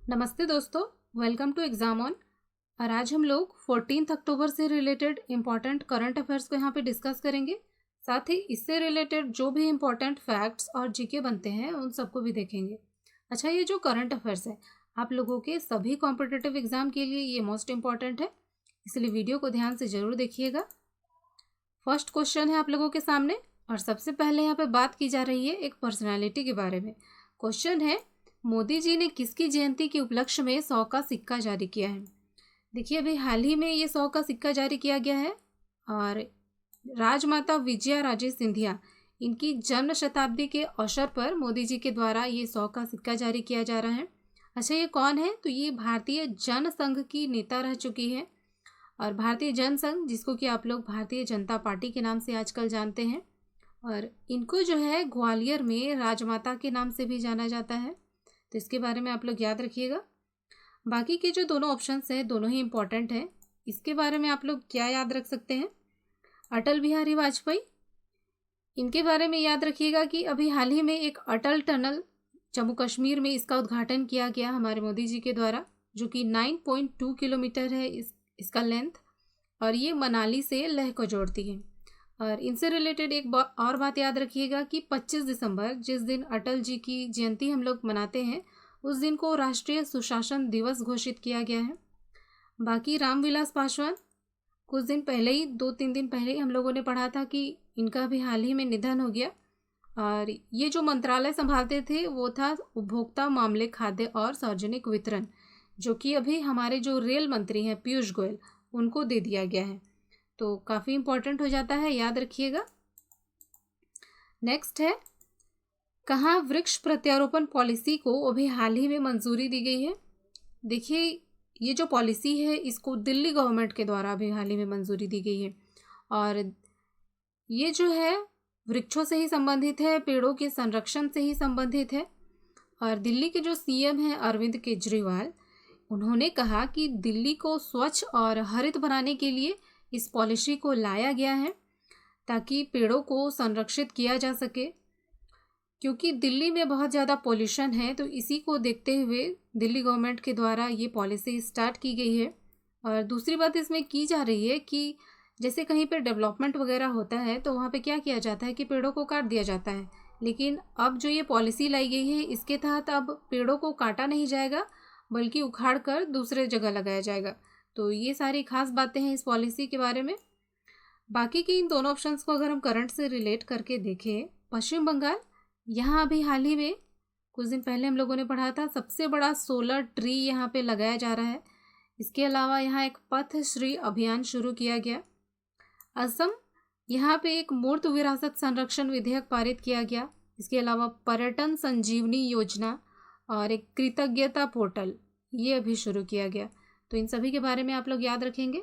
नमस्ते दोस्तों, welcome to exam on. और आज हम लोग 14 अक्टूबर से रिलेटेड इम्पॉर्टेंट करंट अफेयर्स को यहाँ पे डिस्कस करेंगे। साथ ही इससे रिलेटेड जो भी इम्पॉर्टेंट फैक्ट्स और जीके बनते हैं उन सबको भी देखेंगे। अच्छा, ये जो करंट अफेयर्स है आप लोगों के सभी कॉम्पिटिटिव एग्जाम के लिए ये मोस्ट इम्पॉर्टेंट है, इसलिए वीडियो को ध्यान से ज़रूर देखिएगा। फर्स्ट क्वेश्चन है आप लोगों के सामने और सबसे पहले यहाँ पे बात की जा रही है एक पर्सनैलिटी के बारे में। क्वेश्चन है, मोदी जी ने किसकी जयंती के उपलक्ष्य में 100 का सिक्का जारी किया है। देखिए, अभी हाल ही में ये 100 का सिक्का जारी किया गया है और राजमाता विजया राजे सिंधिया इनकी जन्म शताब्दी के अवसर पर मोदी जी के द्वारा ये 100 का सिक्का जारी किया जा रहा है। अच्छा, ये कौन है? तो ये भारतीय जनसंघ की नेता रह चुकी है और भारतीय जनसंघ, जिसको कि आप लोग भारतीय जनता पार्टी के नाम से आजकल जानते हैं, और इनको जो है ग्वालियर में राजमाता के नाम से भी जाना जाता है। तो इसके बारे में आप लोग याद रखिएगा। बाकी के जो दोनों ऑप्शंस हैं दोनों ही इम्पॉर्टेंट हैं। इसके बारे में आप लोग क्या याद रख सकते हैं? अटल बिहारी वाजपेयी, इनके बारे में याद रखिएगा कि अभी हाल ही में एक अटल टनल जम्मू कश्मीर में इसका उद्घाटन किया गया हमारे मोदी जी के द्वारा, जो कि 9.2 किलोमीटर है इसका लेंथ, और ये मनाली से लेह को जोड़ती है। और इनसे रिलेटेड एक और बात याद रखिएगा कि 25 दिसंबर, जिस दिन अटल जी की जयंती हम लोग मनाते हैं, उस दिन को राष्ट्रीय सुशासन दिवस घोषित किया गया है। बाकी रामविलास पासवान, कुछ दिन पहले ही 2-3 दिन पहले ही हम लोगों ने पढ़ा था कि इनका भी हाल ही में निधन हो गया। और ये जो मंत्रालय संभालते थे वो था उपभोक्ता मामले, खाद्य और सार्वजनिक वितरण, जो कि अभी हमारे जो रेल मंत्री हैं पीयूष गोयल, उनको दे दिया गया है। तो काफ़ी इम्पोर्टेंट हो जाता है, याद रखिएगा। नेक्स्ट है, कहाँ वृक्ष प्रत्यारोपण पॉलिसी को अभी हाल ही में मंजूरी दी गई है। देखिए, ये जो पॉलिसी है इसको दिल्ली गवर्नमेंट के द्वारा अभी हाल ही में मंजूरी दी गई है और ये जो है वृक्षों से ही संबंधित है, पेड़ों के संरक्षण से ही संबंधित है। और दिल्ली के जो सीएम हैं अरविंद केजरीवाल, उन्होंने कहा कि दिल्ली को स्वच्छ और हरित बनाने के लिए इस पॉलिसी को लाया गया है ताकि पेड़ों को संरक्षित किया जा सके, क्योंकि दिल्ली में बहुत ज़्यादा पॉल्यूशन है। तो इसी को देखते हुए दिल्ली गवर्नमेंट के द्वारा ये पॉलिसी स्टार्ट की गई है। और दूसरी बात इसमें की जा रही है कि जैसे कहीं पर डेवलपमेंट वगैरह होता है तो वहाँ पे क्या किया जाता है कि पेड़ों को काट दिया जाता है, लेकिन अब जो ये पॉलिसी लाई गई है इसके तहत अब पेड़ों को काटा नहीं जाएगा बल्कि उखाड़ कर दूसरे जगह लगाया जाएगा। तो ये सारी खास बातें हैं इस पॉलिसी के बारे में। बाकी के इन दोनों ऑप्शंस को अगर हम करंट से रिलेट करके देखें, पश्चिम बंगाल, यहाँ अभी हाल ही में कुछ दिन पहले हम लोगों ने पढ़ा था सबसे बड़ा सोलर ट्री यहाँ पे लगाया जा रहा है। इसके अलावा यहाँ एक पथ श्री अभियान शुरू किया गया। असम, यहाँ पे एक मूर्त विरासत संरक्षण विधेयक पारित किया गया। इसके अलावा पर्यटन संजीवनी योजना और एक कृतज्ञता पोर्टल ये अभी शुरू किया गया। तो इन सभी के बारे में आप लोग याद रखेंगे।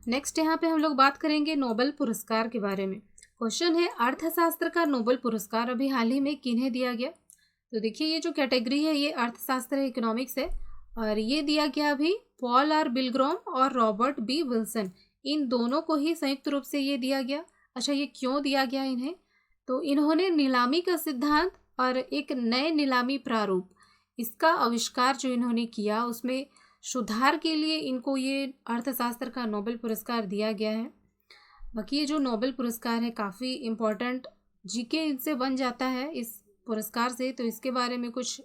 नेक्स्ट यहाँ पे हम लोग बात करेंगे नोबेल पुरस्कार के बारे में। क्वेश्चन है, अर्थशास्त्र का नोबेल पुरस्कार अभी हाल ही में किन्हें दिया गया। तो देखिए, ये जो कैटेगरी है ये अर्थशास्त्र इकोनॉमिक्स है और ये दिया गया अभी पॉल आर बिलग्रॉम और रॉबर्ट बी विल्सन, इन दोनों को ही संयुक्त रूप से ये दिया गया। अच्छा, ये क्यों दिया गया इन्हें? तो इन्होंने नीलामी का सिद्धांत और एक नए नीलामी प्रारूप, इसका आविष्कार जो इन्होंने किया उसमें सुधार के लिए इनको ये अर्थशास्त्र का नोबेल पुरस्कार दिया गया है। बाकी ये जो नोबेल पुरस्कार है काफ़ी इम्पोर्टेंट जीके इनसे बन जाता है इस पुरस्कार से। तो इसके बारे में कुछ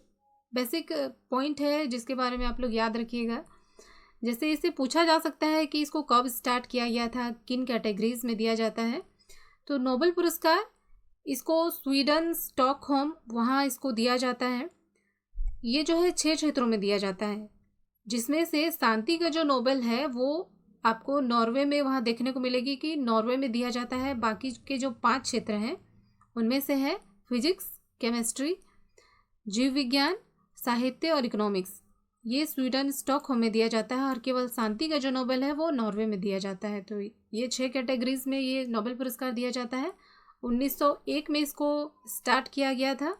बेसिक पॉइंट है जिसके बारे में आप लोग याद रखिएगा। जैसे इससे पूछा जा सकता है कि इसको कब स्टार्ट किया गया था, किन कैटेगरीज में दिया जाता है। तो नोबेल पुरस्कार इसको स्वीडन स्टॉकहोम वहाँ इसको दिया जाता है। ये जो है 6 क्षेत्रों में दिया जाता है, जिसमें से शांति का जो नोबेल है वो आपको नॉर्वे में वहाँ देखने को मिलेगी कि नॉर्वे में दिया जाता है। बाकी के जो 5 क्षेत्र हैं उनमें से है फिजिक्स, केमिस्ट्री, जीव विज्ञान, साहित्य और इकोनॉमिक्स, ये स्वीडन स्टॉकहोम में दिया जाता है और केवल शांति का जो नोबेल है वो नॉर्वे में दिया जाता है। तो ये 6 कैटेगरीज में ये नोबेल पुरस्कार दिया जाता है। 1901 में इसको स्टार्ट किया गया था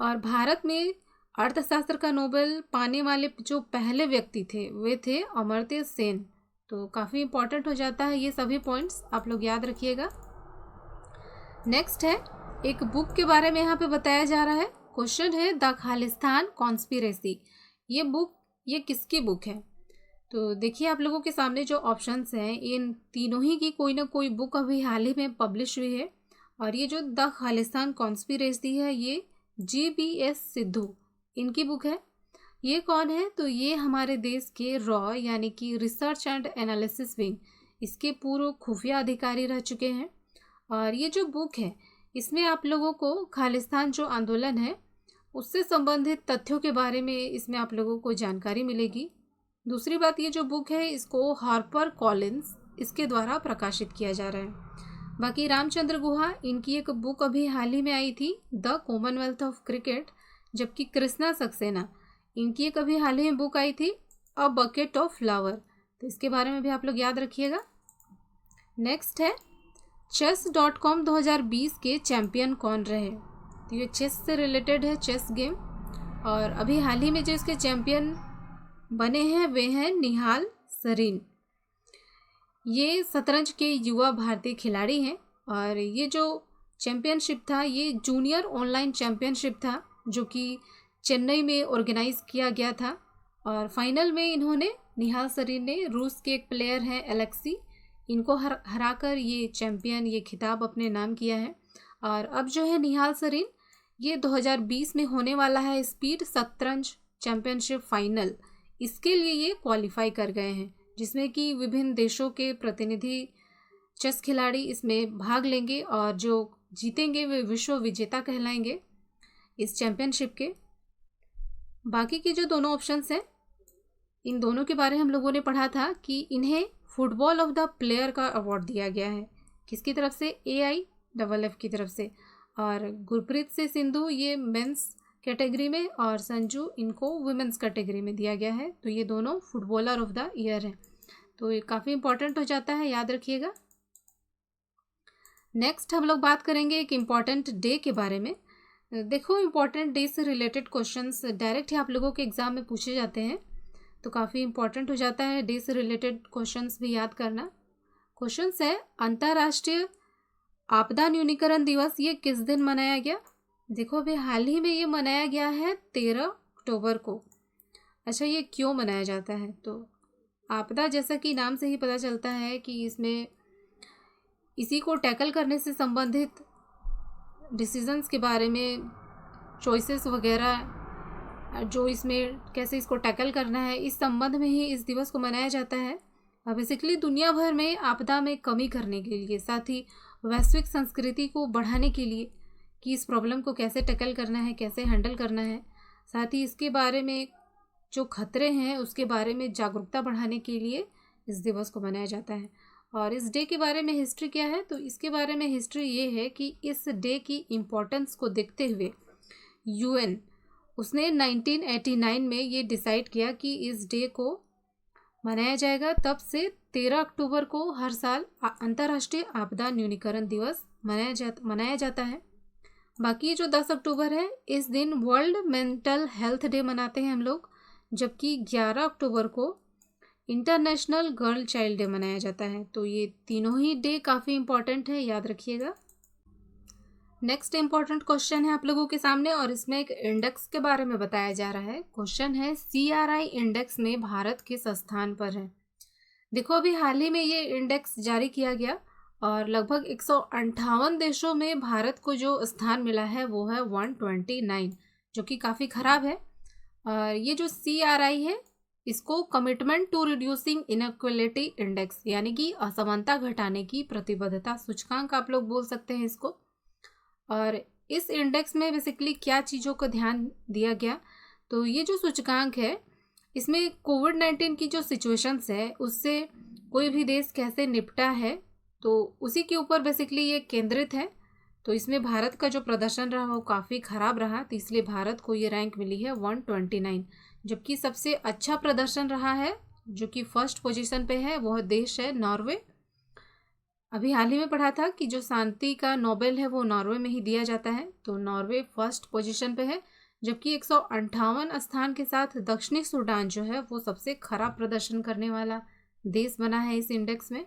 और भारत में अर्थशास्त्र का नोबेल पाने वाले जो पहले व्यक्ति थे वे थे अमर्त्य सेन। तो काफ़ी इंपॉर्टेंट हो जाता है, ये सभी पॉइंट्स आप लोग याद रखिएगा। नेक्स्ट है, एक बुक के बारे में यहाँ पे बताया जा रहा है क्वेश्चन है द खालिस्तान कॉन्स्पिरेसी, ये किसकी बुक है? तो देखिए आप लोगों के सामने जो ऑप्शंस हैं इन तीनों ही की कोई ना कोई बुक अभी हाल ही में पब्लिश हुई है। और ये जो द खालिस्तान कॉन्स्पिरेसी है ये GBS सिद्धू इनकी बुक है। ये कौन है? तो ये हमारे देश के रॉ यानी कि रिसर्च एंड एनालिसिस विंग इसके पूर्व खुफिया अधिकारी रह चुके हैं। और ये जो बुक है इसमें आप लोगों को खालिस्तान जो आंदोलन है उससे संबंधित तथ्यों के बारे में इसमें आप लोगों को जानकारी मिलेगी। दूसरी बात, ये जो बुक है इसको हार्पर कॉलिंस इसके द्वारा प्रकाशित किया जा रहा है। बाकी रामचंद्र गुहा इनकी एक बुक अभी हाल ही में आई थी द कॉमनवेल्थ ऑफ क्रिकेट, जबकि कृष्णा सक्सेना इनकी एक अभी हाल ही में बुक आई थी अ बकेट ऑफ फ्लावर, तो इसके बारे में भी आप लोग याद रखिएगा। नेक्स्ट है chess.com 2020 के चैंपियन कौन रहे? तो ये चेस से रिलेटेड है, चेस गेम। और अभी हाल ही में जो इसके चैंपियन बने हैं वे हैं निहाल सरीन। ये शतरंज के युवा भारतीय खिलाड़ी हैं। और ये जो चैंपियनशिप था ये जूनियर ऑनलाइन चैंपियनशिप था जो कि चेन्नई में ऑर्गेनाइज किया गया था। और फाइनल में इन्होंने निहाल सरीन ने रूस के एक प्लेयर हैं एलेक्सी इनको हराकर ये चैंपियन ये खिताब अपने नाम किया है। और अब जो है निहाल सरीन ये 2020 में होने वाला है स्पीड शतरंज चैंपियनशिप फाइनल, इसके लिए ये क्वालिफाई कर गए हैं, जिसमें कि विभिन्न देशों के प्रतिनिधि चेस खिलाड़ी इसमें भाग लेंगे और जो जीतेंगे वे विश्व विजेता कहलाएंगे इस चैंपियनशिप के। बाकी के जो दोनों ऑप्शंस हैं इन दोनों के बारे में हम लोगों ने पढ़ा था कि इन्हें फुटबॉल ऑफ द प्लेयर का अवार्ड दिया गया है। किसकी तरफ से? AIFF की तरफ से। और गुरप्रीत से सिंधु ये मेंस कैटेगरी में और संजू इनको वुमेंस कैटेगरी में दिया गया है। तो ये दोनों फुटबॉलर ऑफ द ईयर हैं, तो ये काफ़ी इंपॉर्टेंट हो जाता है, याद रखिएगा। नेक्स्ट हम लोग बात करेंगे एक इम्पॉर्टेंट डे के बारे में। देखो इम्पॉर्टेंट डे से रिलेटेड क्वेश्चंस डायरेक्ट ही आप लोगों के एग्जाम में पूछे जाते हैं, तो काफ़ी इंपॉर्टेंट हो जाता है डे से रिलेटेड क्वेश्चंस भी याद करना। क्वेश्चंस है अंतर्राष्ट्रीय आपदा न्यूनीकरण दिवस ये किस दिन मनाया गया? देखो अभी हाल ही में ये मनाया गया है 13 अक्टूबर को। अच्छा, ये क्यों मनाया जाता है? तो आपदा जैसा कि नाम से ही पता चलता है कि इसमें इसी को टैकल करने से संबंधित डिसीजंस के बारे में चॉइसेस वगैरह जो इसमें कैसे इसको टैकल करना है इस संबंध में ही इस दिवस को मनाया जाता है। बेसिकली दुनिया भर में आपदा में कमी करने के लिए, साथ ही वैश्विक संस्कृति को बढ़ाने के लिए कि इस प्रॉब्लम को कैसे टैकल करना है, कैसे हैंडल करना है, साथ ही इसके बारे में जो खतरे हैं उसके बारे में जागरूकता बढ़ाने के लिए इस दिवस को मनाया जाता है। और इस डे के बारे में हिस्ट्री क्या है? तो इसके बारे में हिस्ट्री ये है कि इस डे की इम्पोर्टेंस को देखते हुए UN उसने 1989 में ये डिसाइड किया कि इस डे को मनाया जाएगा। तब से 13 अक्टूबर को हर साल अंतर्राष्ट्रीय आपदा न्यूनीकरण दिवस मनाया जाता है। बाकी जो 10 अक्टूबर है इस दिन वर्ल्ड मेंटल हेल्थ डे मनाते हैं हम लोग, जबकि 11 अक्टूबर को इंटरनेशनल गर्ल चाइल्ड डे मनाया जाता है। तो ये तीनों ही डे काफ़ी इंपॉर्टेंट है, याद रखिएगा। नेक्स्ट इंपॉर्टेंट क्वेश्चन है आप लोगों के सामने और इसमें एक इंडेक्स के बारे में बताया जा रहा है। क्वेश्चन है CRI इंडेक्स में भारत किस स्थान पर है? देखो अभी हाल ही में ये इंडेक्स जारी किया गया और लगभग 158 देशों में भारत को जो स्थान मिला है वो है 129, जो कि काफ़ी ख़राब है। और ये जो CRI है इसको commitment to reducing inequality index यानी कि असमानता घटाने की प्रतिबद्धता सूचकांक आप लोग बोल सकते हैं इसको। और इस इंडेक्स में बेसिकली क्या चीज़ों को ध्यान दिया गया? तो ये जो सूचकांक है इसमें कोविड-19 की जो सिचुएशंस है उससे कोई भी देश कैसे निपटा है तो उसी के ऊपर बेसिकली ये केंद्रित है। तो इसमें भारत का जो प्रदर्शन रहा वो काफ़ी ख़राब रहा, तो इसलिए भारत को ये रैंक मिली है 129। जबकि सबसे अच्छा प्रदर्शन रहा है जो कि फर्स्ट पोजीशन पे है वह देश है नॉर्वे। अभी हाल ही में पढ़ा था कि जो शांति का नोबेल है वो नॉर्वे में ही दिया जाता है, तो नॉर्वे फर्स्ट पोजीशन पे है। जबकि 158 स्थान के साथ दक्षिणी सूडान जो है वो सबसे खराब प्रदर्शन करने वाला देश बना है इस इंडेक्स में।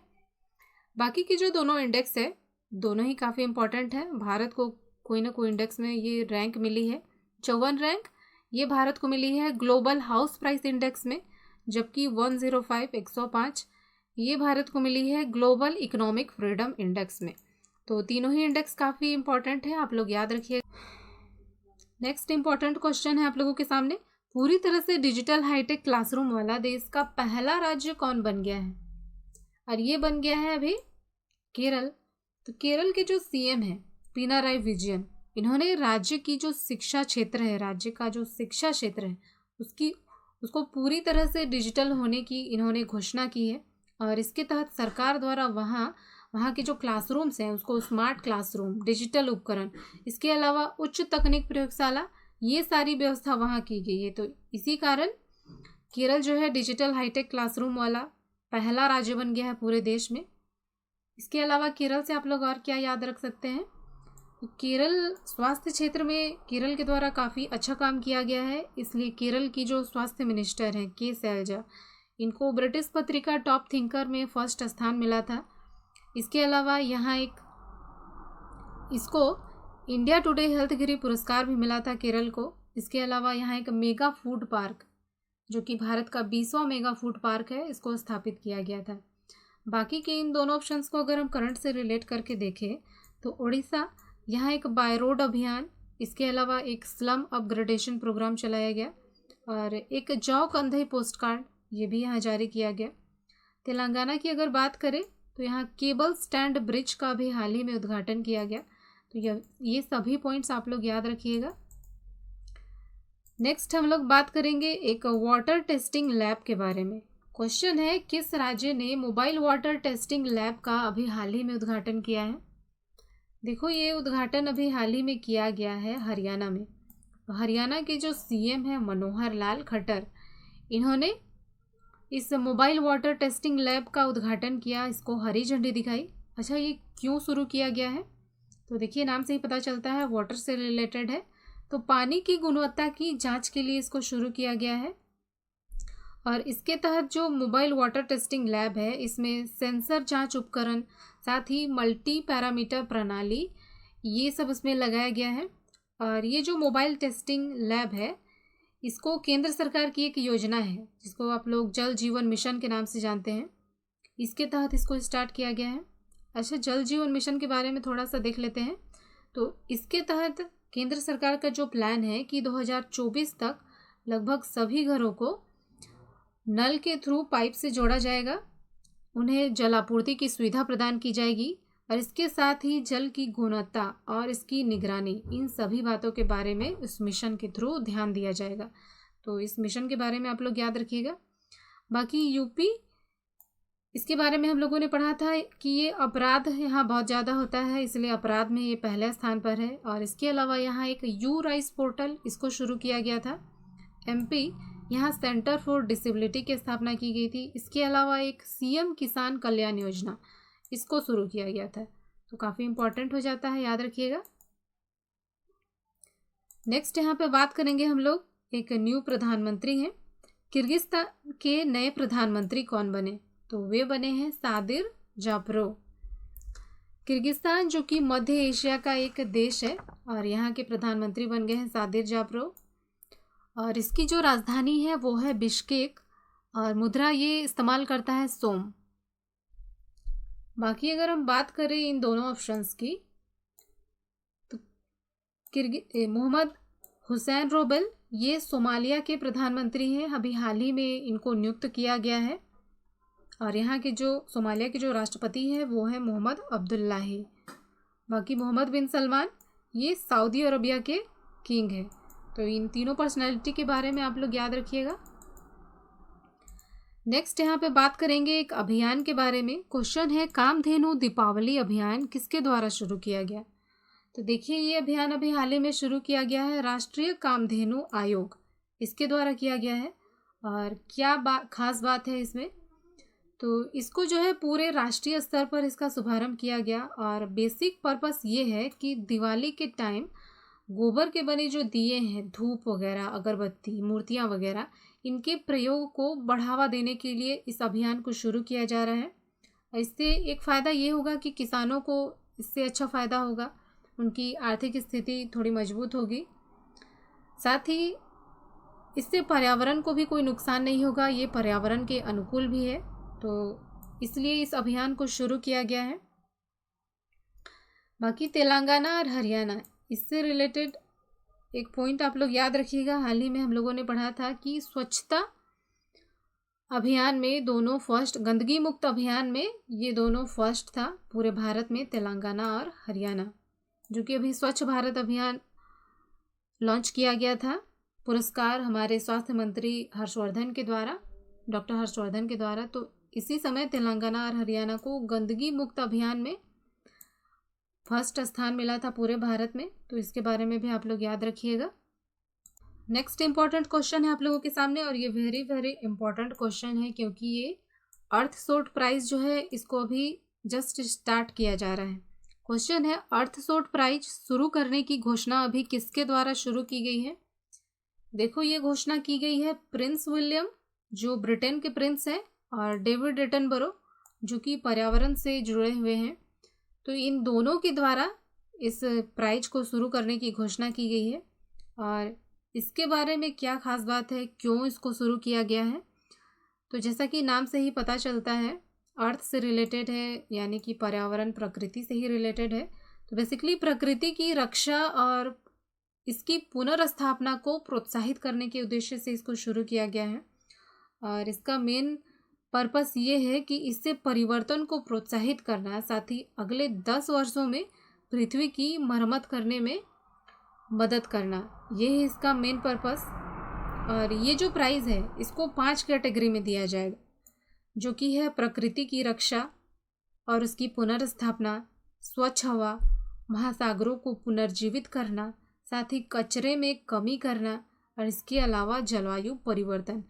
बाकी के जो दोनों इंडेक्स है दोनों ही काफ़ी इंपॉर्टेंट है। भारत को कोई ना कोई इंडेक्स में ये रैंक मिली है 54 रैंक ये भारत को मिली है ग्लोबल हाउस प्राइस इंडेक्स में, जबकि 105 105 ये भारत को मिली है ग्लोबल इकोनॉमिक फ्रीडम इंडेक्स में। तो तीनों ही इंडेक्स काफ़ी इंपॉर्टेंट है, आप लोग याद रखिए। नेक्स्ट इंपॉर्टेंट क्वेश्चन है आप लोगों के सामने, पूरी तरह से डिजिटल हाईटेक क्लासरूम वाला देश का पहला राज्य कौन बन गया है? और ये बन गया है अभी केरल। तो केरल के जो सीएम है पिनाराई विजयन, इन्होंने राज्य की जो शिक्षा क्षेत्र है, राज्य का जो शिक्षा क्षेत्र है उसको पूरी तरह से डिजिटल होने की इन्होंने घोषणा की है। और इसके तहत सरकार द्वारा वहाँ के जो क्लासरूम्स हैं उसको स्मार्ट क्लासरूम, डिजिटल उपकरण, इसके अलावा उच्च तकनीक प्रयोगशाला, ये सारी व्यवस्था वहाँ की गई है। तो इसी कारण केरल जो है डिजिटल हाईटेक क्लासरूम वाला पहला राज्य बन गया है पूरे देश में। इसके अलावा केरल से आप लोग और क्या याद रख सकते हैं? तो केरल स्वास्थ्य क्षेत्र में केरल के द्वारा काफ़ी अच्छा काम किया गया है, इसलिए केरल की जो स्वास्थ्य मिनिस्टर हैं के शैलजा, इनको ब्रिटिश पत्रिका टॉप थिंकर में फर्स्ट स्थान मिला था। इसके अलावा यहाँ इसको इंडिया टुडे हेल्थगिरी पुरस्कार भी मिला था केरल को। इसके अलावा यहाँ एक मेगा फूड पार्क, जो कि भारत का 20वां मेगा फूड पार्क है, इसको स्थापित किया गया था। बाकी के इन दोनों ऑप्शंस को अगर हम करंट से रिलेट करके देखें तो उड़ीसा, यहाँ एक बाय रोड अभियान, इसके अलावा एक स्लम अपग्रेडेशन प्रोग्राम चलाया गया और एक जौ कंधई पोस्ट कार्ड ये भी यहाँ जारी किया गया। तेलंगाना की अगर बात करें तो यहाँ केबल स्टैंड ब्रिज का भी हाल ही में उद्घाटन किया गया। तो ये सभी पॉइंट्स आप लोग याद रखिएगा। नेक्स्ट हम लोग बात करेंगे एक वाटर टेस्टिंग लैब के बारे में। क्वेश्चन है, किस राज्य ने मोबाइल वाटर टेस्टिंग लैब का अभी हाल ही में उद्घाटन किया है? देखो, ये उद्घाटन अभी हाल ही में किया गया है हरियाणा में। तो हरियाणा के जो सीएम हैं मनोहर लाल खट्टर, इन्होंने इस मोबाइल वाटर टेस्टिंग लैब का उद्घाटन किया, इसको हरी झंडी दिखाई। अच्छा, ये क्यों शुरू किया गया है? तो देखिए, नाम से ही पता चलता है वाटर से रिलेटेड है। तो पानी की गुणवत्ता की जांच के लिए इसको शुरू किया गया है। और इसके तहत जो मोबाइल वाटर टेस्टिंग लैब है, इसमें सेंसर जांच उपकरण, साथ ही मल्टी पैरामीटर प्रणाली, ये सब इसमें लगाया गया है। और ये जो मोबाइल टेस्टिंग लैब है, इसको केंद्र सरकार की एक योजना है जिसको आप लोग जल जीवन मिशन के नाम से जानते हैं, इसके तहत इसको स्टार्ट किया गया है। अच्छा, जल जीवन मिशन के बारे में थोड़ा सा देख लेते हैं। तो इसके तहत केंद्र सरकार का जो प्लान है कि 2024 तक लगभग सभी घरों को नल के थ्रू पाइप से जोड़ा जाएगा, उन्हें जल आपूर्ति की सुविधा प्रदान की जाएगी और इसके साथ ही जल की गुणवत्ता और इसकी निगरानी, इन सभी बातों के बारे में इस मिशन के थ्रू ध्यान दिया जाएगा। तो इस मिशन के बारे में आप लोग याद रखिएगा। बाकी यूपी, इसके बारे में हम लोगों ने पढ़ा था कि ये अपराध यहाँ बहुत ज़्यादा होता है, इसलिए अपराध में ये पहले स्थान पर है। और इसके अलावा यहाँ एक यू राइस पोर्टल, इसको शुरू किया गया था। एमपी, यहाँ सेंटर फॉर डिसेबिलिटी की स्थापना की गई थी। इसके अलावा एक सीएम किसान कल्याण योजना, इसको शुरू किया गया था। तो काफ़ी इंपॉर्टेंट हो जाता है, याद रखिएगा। नेक्स्ट यहाँ पे बात करेंगे हम लोग, एक न्यू प्रधानमंत्री हैं। किर्गिस्तान के नए प्रधानमंत्री कौन बने? तो वे बने हैं सादिर जापरोव। किर्गिस्तान जो कि मध्य एशिया का एक देश है और यहाँ के प्रधानमंत्री बन गए हैं सादिर जापरोव। और इसकी जो राजधानी है वो है बिश्केक और मुद्रा ये इस्तेमाल करता है सोम। बाकी अगर हम बात करें इन दोनों ऑप्शंस की, तो मोहम्मद हुसैन रोबेल, ये सोमालिया के प्रधानमंत्री हैं, अभी हाल ही में इनको नियुक्त किया गया है। और यहाँ के जो सोमालिया के जो राष्ट्रपति हैं वो है मोहम्मद अब्दुल्लाही। बाकी मोहम्मद बिन सलमान, ये सऊदी अरबिया के किंग हैं। तो इन तीनों पर्सनैलिटी के बारे में आप लोग याद रखिएगा। नेक्स्ट यहाँ पे बात करेंगे एक अभियान के बारे में। क्वेश्चन है, कामधेनु दीपावली अभियान किसके द्वारा शुरू किया गया? तो देखिए, ये अभियान अभी हाल ही में शुरू किया गया है, राष्ट्रीय कामधेनु आयोग, इसके द्वारा किया गया है। और क्या खास बात है इसमें? तो इसको जो है पूरे राष्ट्रीय स्तर पर इसका शुभारंभ किया गया और बेसिक पर्पस ये है कि दिवाली के टाइम गोबर के बने जो दिए हैं, धूप वगैरह, अगरबत्ती, मूर्तियाँ वगैरह, इनके प्रयोग को बढ़ावा देने के लिए इस अभियान को शुरू किया जा रहा है। इससे एक फ़ायदा ये होगा कि किसानों को इससे अच्छा फ़ायदा होगा, उनकी आर्थिक स्थिति थोड़ी मजबूत होगी। साथ ही इससे पर्यावरण को भी कोई नुकसान नहीं होगा, ये पर्यावरण के अनुकूल भी है, तो इसलिए इस अभियान को शुरू किया गया है। बाकी तेलंगाना और हरियाणा, इससे रिलेटेड एक पॉइंट आप लोग याद रखिएगा। हाल ही में हम लोगों ने पढ़ा था कि स्वच्छता अभियान में दोनों फर्स्ट, गंदगी मुक्त अभियान में ये दोनों फर्स्ट था पूरे भारत में, तेलंगाना और हरियाणा, जो कि अभी स्वच्छ भारत अभियान लॉन्च किया गया था। पुरस्कार हमारे स्वास्थ्य मंत्री हर्षवर्धन के द्वारा, डॉक्टर हर्षवर्धन के द्वारा। तो इसी समय तेलंगाना और हरियाणा को गंदगी मुक्त अभियान में फर्स्ट स्थान मिला था पूरे भारत में, तो इसके बारे में भी आप लोग याद रखिएगा। नेक्स्ट इंपॉर्टेंट क्वेश्चन है आप लोगों के सामने, और ये वेरी वेरी इंपॉर्टेंट क्वेश्चन है क्योंकि ये अर्थसोट प्राइज जो है इसको अभी जस्ट स्टार्ट किया जा रहा है। क्वेश्चन है, अर्थसोट प्राइज शुरू करने की घोषणा अभी किसके द्वारा शुरू की गई है? देखो, ये घोषणा की गई है प्रिंस विलियम, जो ब्रिटेन के प्रिंस हैं, और डेविड एटनबरो, जो कि पर्यावरण से जुड़े हुए हैं। तो इन दोनों के द्वारा इस प्राइज को शुरू करने की घोषणा की गई है। और इसके बारे में क्या खास बात है, क्यों इसको शुरू किया गया है, तो जैसा कि नाम से ही पता चलता है, अर्थ से रिलेटेड है, यानी कि पर्यावरण प्रकृति से ही रिलेटेड है। तो बेसिकली प्रकृति की रक्षा और इसकी पुनर्स्थापना को प्रोत्साहित करने के उद्देश्य से इसको शुरू किया गया है। और इसका मेन पर्पस ये है कि इससे परिवर्तन को प्रोत्साहित करना, साथ ही अगले 10 वर्षों में पृथ्वी की मरम्मत करने में मदद करना, ये है इसका मेन पर्पस। और ये जो प्राइज़ है इसको 5 कैटेगरी में दिया जाएगा, जो कि है प्रकृति की रक्षा और उसकी पुनर्स्थापना, स्वच्छ हवा, महासागरों को पुनर्जीवित करना, साथ ही कचरे में कमी करना, और इसके अलावा जलवायु परिवर्तन।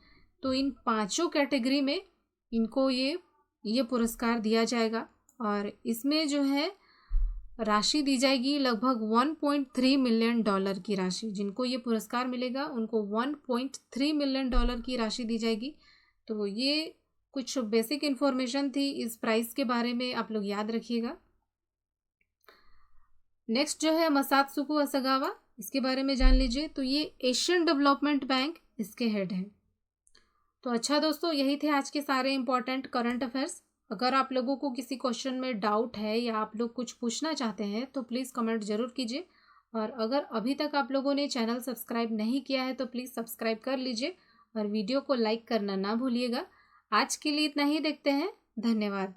तो इन 5 कैटेगरी में इनको ये पुरस्कार दिया जाएगा। और इसमें जो है राशि दी जाएगी लगभग $1.3 मिलियन की राशि। जिनको ये पुरस्कार मिलेगा उनको $1.3 मिलियन की राशि दी जाएगी। तो ये कुछ बेसिक इन्फॉर्मेशन थी इस प्राइज़ के बारे में, आप लोग याद रखिएगा। नेक्स्ट जो है मसात्सुको असागावा, इसके बारे में जान लीजिए। तो ये एशियन डेवलपमेंट बैंक इसके हेड हैं। तो अच्छा दोस्तों, यही थे आज के सारे इंपॉर्टेंट करंट अफेयर्स। अगर आप लोगों को किसी क्वेश्चन में डाउट है या आप लोग कुछ पूछना चाहते हैं तो प्लीज़ कमेंट ज़रूर कीजिए। और अगर अभी तक आप लोगों ने चैनल सब्सक्राइब नहीं किया है तो प्लीज़ सब्सक्राइब कर लीजिए और वीडियो को लाइक करना ना भूलिएगा। आज के लिए इतना ही, देखते हैं, धन्यवाद।